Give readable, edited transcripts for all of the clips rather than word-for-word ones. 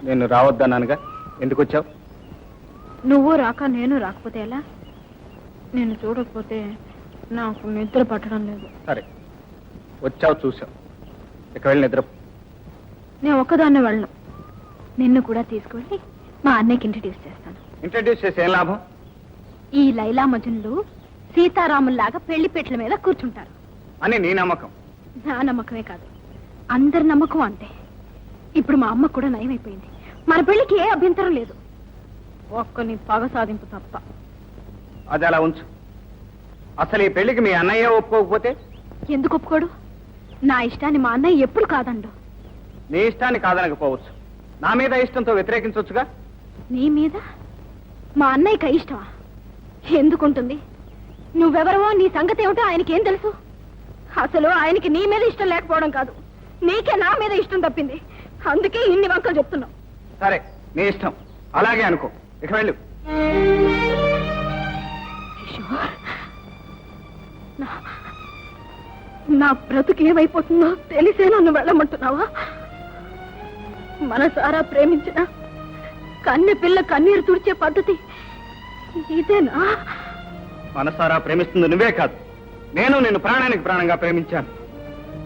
నేను రావద్దన్నానుగా, ఎందుకు వచ్చావు? నువ్వు రాక నేను రాకపోతే ఎలా? నేను చూడకపోతే నాకు నిద్ర పట్టడం లేదు. సరే, వచ్చావు చూసావు, ఇక వెళ్ళి నిద్ర. నేను ఒక్కదాన్నే వెళ్ళను, నిన్ను కూడా తీసుకువెళ్ళి మా అన్నయ్యకి ఇంట్రడ్యూస్ చేస్తాను. ఇంట్రడ్యూస్ చేసి ఏం లాభం? ఈ లైలా మజనులు సీతారాముల్లాగా పెళ్లి పెట్ల మీద కూర్చుంటారు అని నీ నమ్మకం? నా నమ్మకమే కాదు, అందరి నమ్మకం అంతే. ఇప్పుడు మా అమ్మ కూడా నయమైపోయింది, మన పెళ్లికి ఏ అభ్యంతరం లేదు, ఒక్కని పగ సాధింపు తప్ప. అది అలా ఉంచు. అసలు ఈ పెళ్లికి మీ అన్నయ్య ఒప్పుకోకపోతే? ఎందుకు ఒప్పుకోడు? నా ఇష్టాన్ని మా అన్నయ్య ఎప్పుడు కాదండు. నీ ఇష్టాన్ని కాదనకపోవచ్చు, నా మీద ఇష్టంతో వ్యతిరేకించవచ్చుగా. నీ మీద మా అన్నయ్యకి ఇష్టమా? ఎందుకుంటుంది? నువ్వెవరవో, నీ సంగతి ఏమిటో ఆయనకేం తెలుసు? అసలు ఆయనకి నీ మీద ఇష్టం లేకపోవడం కాదు, నీకే నా మీద ఇష్టం తప్పింది. అందుకే ఇన్ని వంకలు చెప్తున్నావు. సరే, నీ ఇష్టం, అలాగే అనుకో. ఇక వెళ్ళు. నా బ్రతుకు ఏమైపోతుందో తెలిసే నన్ను వెళ్ళమంటున్నావా? మనసారా ప్రేమించిన కన్నె పిల్ల కన్నీరు తుడిచే పద్ధతి ఇదేనా? మనసారా ప్రేమిస్తుంది నువ్వే కాదు, నేను నిన్ను ప్రాణానికి ప్రాణంగా ప్రేమించాను.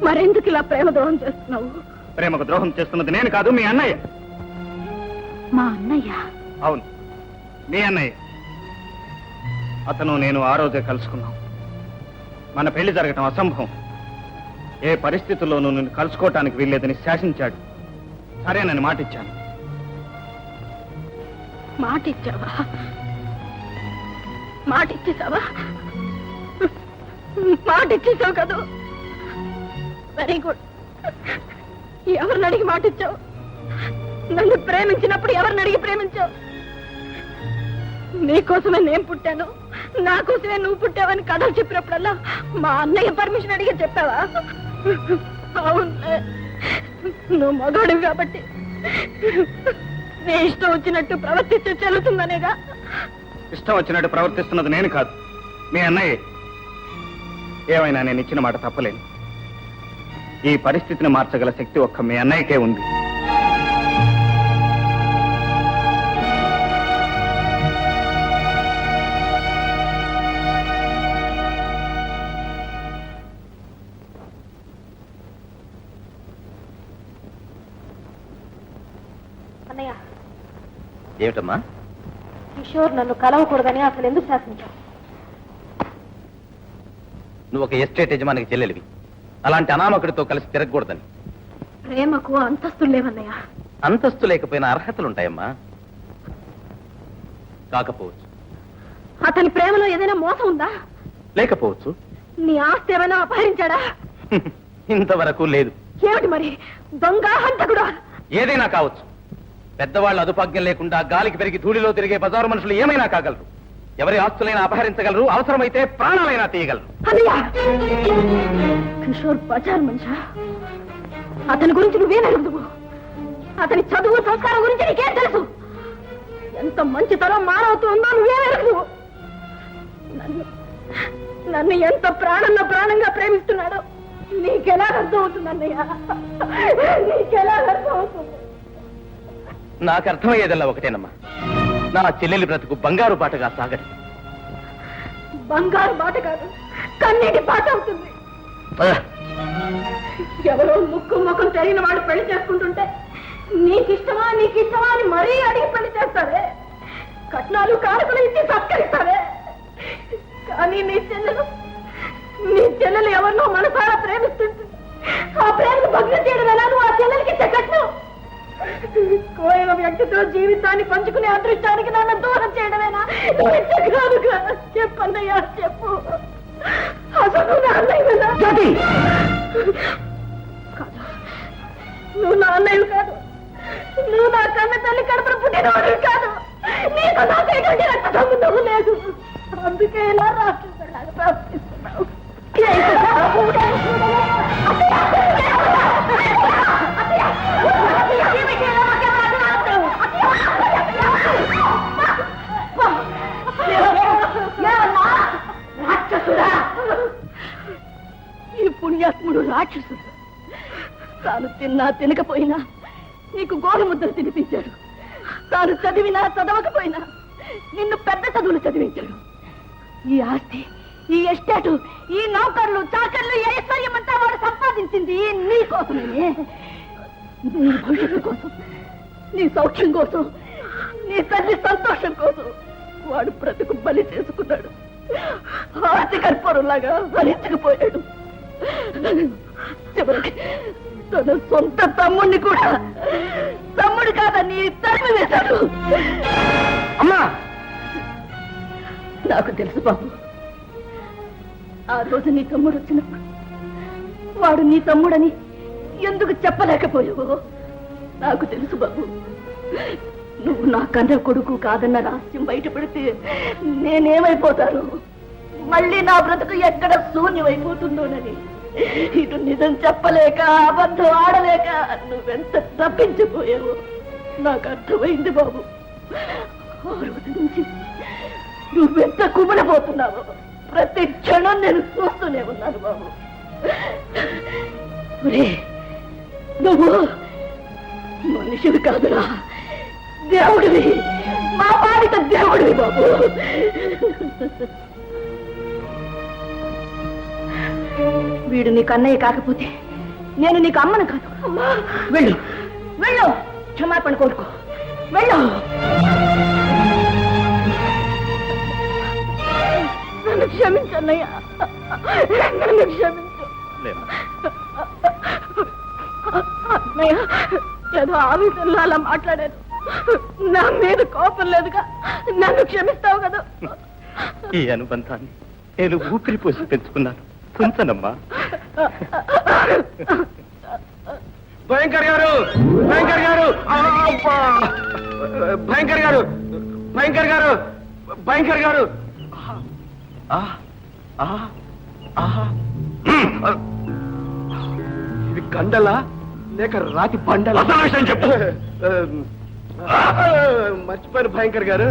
మరెందుకు ఇలా ప్రేమ ద్రోహం చేస్తున్నావు? ప్రేమకు ద్రోహం చేస్తున్నది నేను కాదు, మీ అన్నయ్య. మా అన్నయ్య? అవును, మీ అన్నయ్య. అతను నేను ఆ రోజే కలుసుకున్నాం. మన పెళ్లి జరగటం అసంభవం, ఏ పరిస్థితుల్లోనూ నిన్ను కలుసుకోవటానికి వీల్లేదని శాసించాడు. సరేనని మాటిచ్చాను. మాటిచ్చావా? మాటిచ్చేసావా? మాటిచ్చేసావు కదా, వెరీ గుడ్. ఎవరిని అడిగి మాటిచ్చావు? నన్ను ప్రేమించినప్పుడు ఎవరిని అడిగి ప్రేమించావు? నీకోసమే నేను పుట్టాను, నా కోసమే నువ్వు పుట్టావని కథలు చెప్పినప్పుడల్లా మా అన్నయ్య పర్మిషన్ అడిగి చెప్పావా? అవును, నువ్వు మగాడివి కాబట్టి నీ ఇష్టం వచ్చినట్టు ప్రవర్తిస్తే చెల్లుతుందనేగా. ఇష్టం వచ్చినట్టు ప్రవర్తిస్తున్నది నేను కాదు, మీ అన్నయ్య. ఏమైనా నేను ఇచ్చిన మాట తప్పలేను. ఈ పరిస్థితిని మార్చగల శక్తి ఒక్క మీ అన్నయ్యకే ఉంది. అన్నయ్య, ఏమిటమ్మా? కిషోర్ నన్ను కలవకూడదని అసలు ఎందుకు శాసించావు? నువ్వు ఒక ఎస్టేట్ యజమానికి చెల్లెలివి, అలాంటి అనామకుడితో కలిసి తిరగకూడదని. ప్రేమకు అంతస్తులు లేవన్నయ్య. అంతస్తు లేకపోయినా అర్హతలుంటాయమ్మా. కాకపోవచ్చు. అతని ప్రేమలో ఏదైనా మోసం ఉందా? లేకపోవచ్చు. నీ ఆస్తి ఏమైనా అపహరించాడా? ఇంతవరకు లేదు. ఏమిటి మరి? దొంగ, హంతకుడా? ఏదైనా కావచ్చు. పెద్దవాళ్ళు అదుపాజ్ఞం లేకుండా గాలికి పెరిగి ధూళిలో తిరిగే బజారు మనుషులు ఏమైనా కాగలరు. ఎవరి ఆస్తులైనా అపహరించగలరు, అవసరమైతే ప్రాణాలైనా తీయగలరు. కిషోర్ బజార్ మనిషా? అతని గురించి నువ్వేం అడుగుతావు? అతని చదువు సంస్కారం గురించి నీకేం తెలుసు? ఎంత మంచితనం మానవత్వం ఉందో నువ్వేం అడుగుతావు? నన్ను ఎంత ప్రాణంగా ప్రేమిస్తున్నాడో నీకెలా అర్థం అవుతుంది అన్నయ్య? నీకెలా అర్థం అవుతుంది? నాకు అర్థమయ్యేదల్లా ఒకటేనమ్మా, నా చెల్లెలి బ్రతుకు బంగారు బాటగా సాగదు. బంగారు బాట కాదు, కన్నీటి బాట అవుతుంది. ఎవరో ముక్కు ముఖం తెలియని వాడు పెళ్లి చేసుకుంటుంటే నీకిష్టమా అని మరీ అడిగి పెళ్లి చేస్తారే. కట్నాలు కానుకలు ఇచ్చి సత్కరిస్తారే. కానీ నీ చెల్లెలు ఎవరినో మనసారా ప్రేమిస్తుంటే ఆ ప్రేమను భగ్నం చేయడం ఎలా? నువ్వు ఆ చెల్లెలకి ఇచ్చే కట్నం. కోయవ వ్యక్తితో జీవితాన్ని పంచుకునే అదృష్టానికి నన్ను దూరం చేయడమేనా? చెప్పన్నయ్యా, చెప్పు. అసలు నా అన్నయ్య కాదు, నువ్వు నా అన్నయ్య కాదు, నువ్వు నా కన్న తల్లి కడుపున పుట్టినవాడు కాదు. నీకు నాకు ఎటువంటి రక్త సంబంధం లేదు. అందుకే ఇలా రాష్ట్రాలు ప్రవర్తిస్తున్నావు. ఈ పుణ్యాత్ముడు రాక్షసుడు. తాను తిన్నా తినకపోయినా నీకు గోరు ముద్దలు తినిపించాడు. తాను చదివినా చదవకపోయినా నిన్ను పెద్ద చదువులు చదివించాడు. ఈ ఆస్తి, ఈ ఎస్టేటు, ఈ నౌకర్లు, చాకర్లు, ఈ ఐశ్వర్యం అంతా వాడు సంపాదించింది నీ కోసమే. నీ భవిష్యత్తు కోసం, నీ సౌఖ్యం కోసం, నీ తల్లి సంతోషం కోసం వాడు బ్రతుకు బలి చేసుకున్నాడు. ఆస్తి కర్పూరంలాగా బలించకపోయాడు. చివరికి తన సొంత తమ్ముడిని కూడా తమ్ముడు కాదని తరిమి వేశాడు. అమ్మా, నాకు తెలుసు బాబు. ఆ రోజు నీ తమ్ముడు వచ్చినప్పుడు వాడు నీ తమ్ముడని ఎందుకు చెప్పలేకపోయావో నాకు తెలుసు బాబు. నువ్వు నా కన్న కొడుకు కాదన్న రహస్యం బయటపడితే నేనేమైపోతాను, మళ్ళీ నా బ్రతుకు ఎక్కడ శూన్యమైపోతుందోనని ఇటు నిజం చెప్పలేక అబద్ధం ఆడలేక నువ్వెంత తప్పించిపోయావో నాకు అర్థమైంది బాబు. ఆ రోజు నుంచి నువ్వెంత కుమిలిపోతున్నావో ప్రతి క్షణం నేను చూస్తూనే ఉన్నాను బాబు. నువ్వు మనిషివి కాదురా, దేవుడివి, మా పాలిట దేవుడివి బాబు. వీడు నీకు అన్నయ్య కాకపోతే నేను నీకు అమ్మను కాదు. వెళ్ళు, వెళ్ళు, క్షమాపణ కోరుకో, వెళ్ళు. నన్ను క్షమించన్నయ్య, నన్ను క్షమించు. అన్నయ్య, ఏదో ఆవేశంలో అలా మాట్లాడాను. నా మీద కోపం లేదుగా, నన్ను క్షమిస్తావు కదా. ఈ అనుబంధాన్ని నేను ఊపిరి పోసి పెంచుకున్నాను. కొంచెనమ్మా. భయంకర్ గారు, భయంకర్ గారు, భయంకర్ గారు, భయంకర్ గారు, భయంకర్ గారు. ఇది కండలా లేక రాతి బండలా? చెప్పు. మర్చిపోయాను భయంకర్ గారు.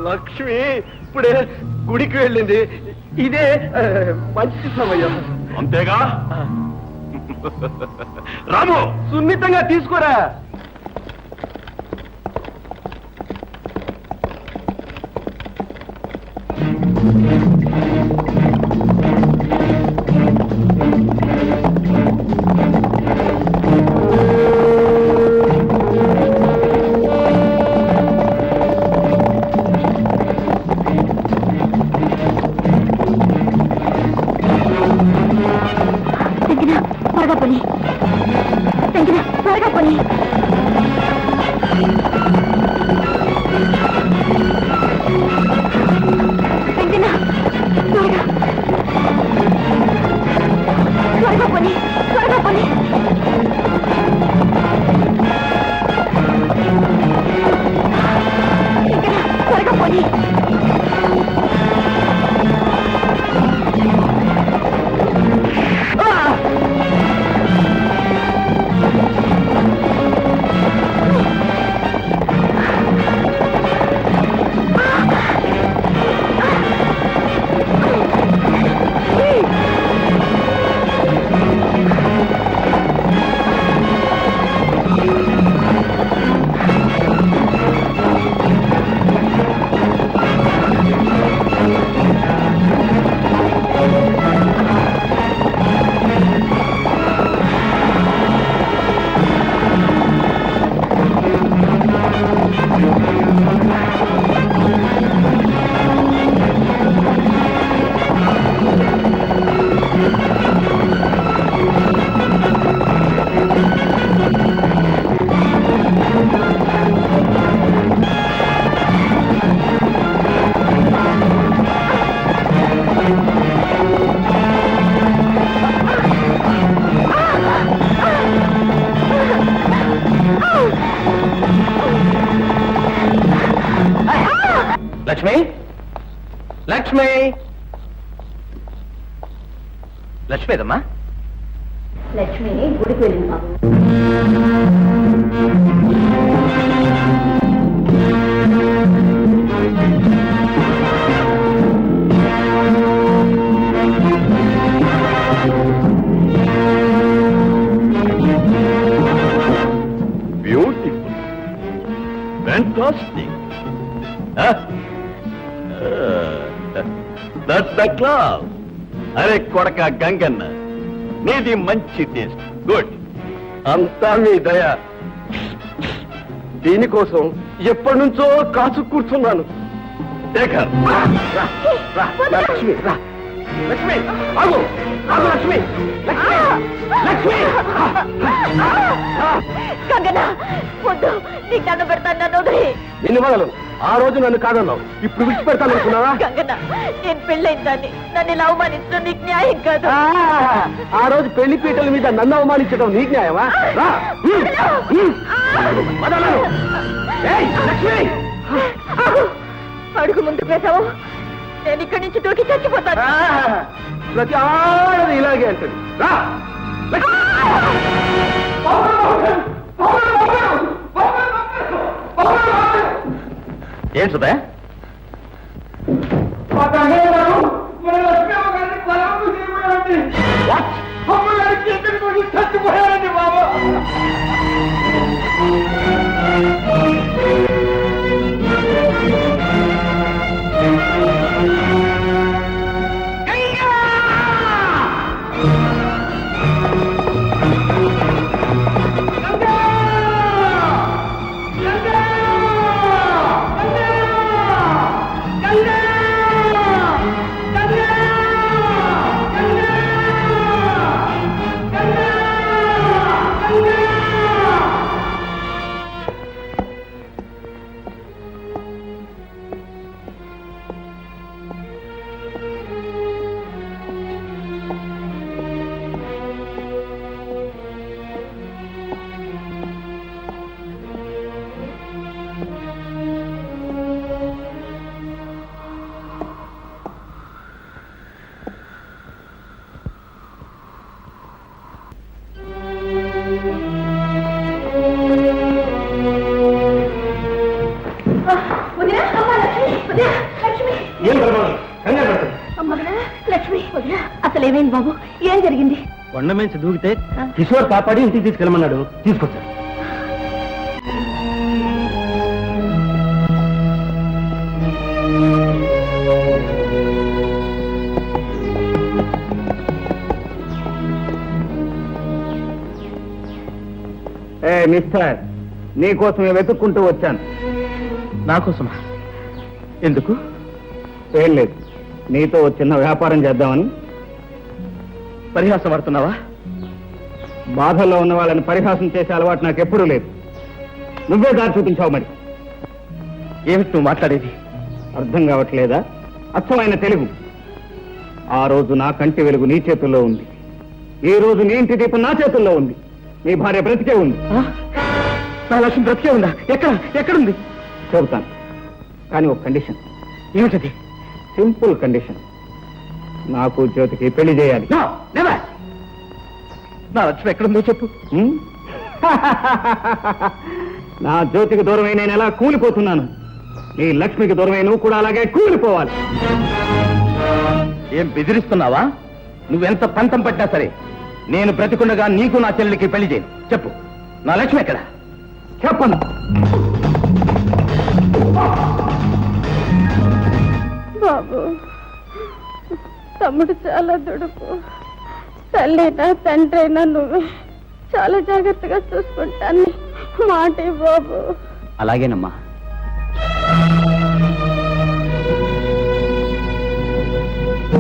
లక్ష్మి ఇప్పుడే గుడికి వెళ్ళింది. ఇదే మంచి సమయం. అంతేగా రాము, సున్నితంగా తీసుకోరా. త్వరగా పని, త్వరగా పని. త్వరగా పని, త్వరగా పని. త్వరగా పని. లక్ష్మి, లక్ష్మి, లక్ష్మి ఏదమ్మా? లక్ష్మి గుడికి వెళ్ళింది బాబు. ఫ్యాంటాస్టిక్. That's the class. అరే కొడక గంగన్న, నీది మంచి టేస్ట్. గుడ్. అంతా మీ దయ. దీనికోసం ఎప్పటి నుంచో కాచు కూర్చున్నాను. శేఖర్, రా, రా, రా, లక్ష్మి, రా. లక్ష్మి, ఆగు, ఆగు, లక్ష్మి, లక్ష్మి, లక్ష్మి. గంగనా వద్దు, నీకు దండం పెడతాను, నన్ను వదిలి. నిన్ను వదలు. ఆ రోజు నన్ను కాదన్నావు, ఇప్పుడు విడిచిపెడతాను అనుకున్నావా? గంగనా, నేను పెళ్ళైందాన్ని, నన్ను ఇలా అవమానించడం నీకు న్యాయం కాదు. ఆ రోజు పెళ్లి పీటల మీద నన్ను అవమానించడం నీకు న్యాయమా? రా. వదలను. ఏయ్, లక్ష్మి. అడుగు ముందుకు వేసావు, నేను ఇక్కడి నుంచి దూకి చచ్చిపోతాను. ప్రతి ఆడది ఇలాగే అంటది. రా. ఏం సుధా? లక్ష్మి, అసలు ఏమైంది బాబు? ఏం జరిగింది? కొండ మీద దూకితే కిషోర్ కాపాడి ఇంటికి తీసుకెళ్ళమన్నాడు, తీసుకొచ్చాను. మిస్టర్, నీకోసమే వెతుక్కుంటూ వచ్చాను. నాకోసమా? ఎందుకు? ఏం లేదు, నీతో ఓ చిన్న వ్యాపారం చేద్దామని. పరిహాసం పడుతున్నావా? బాధల్లో ఉన్న వాళ్ళని పరిహాసం చేసే అలవాటు నాకు ఎప్పుడూ లేదు. నువ్వే దారి చూపించావు. మరి ఏమిటి నువ్వు మాట్లాడేది? అర్థం కావట్లేదా? అచ్చమైన తెలుగు. ఆ రోజు నా కంటి వెలుగు నీ చేతుల్లో ఉంది, ఈ రోజు నీ ఇంటి దీపం నా చేతుల్లో ఉంది. నీ భార్య బ్రతికే ఉంది. నా లక్ష్యం బ్రతికే ఉందా? ఎక్కడుంది? చెబుతాను, కానీ ఒక కండిషన్. ఏమిటది? Simple condition. నాకు జ్యోతికి పెళ్లి చేయాలి. నా లక్ష్యం ఎక్కడుందో చెప్పు. నా జ్యోతికి దూరమై నేను ఎలా కూలిపోతున్నాను, నీ లక్ష్మికి దూరమై నువ్వు కూడా అలాగే కూలిపోవాలి. ఏం బెదిరిస్తున్నావా? నువ్వెంత పంతం పట్టినా సరే నేను బ్రతికుండగా నీకు నా చెల్లెలికి పెళ్లి చేయను. చెప్పు, నా లక్ష్మి ఎక్కడ? చెప్పను. బాబు, తమ్ముడు చాలా దుడుకు. తల్లినా తండ్రైనా నువ్వే చాలా జాగ్రత్తగా చూసుకుంటాను. మాట బాబు. అలాగేనమ్మా.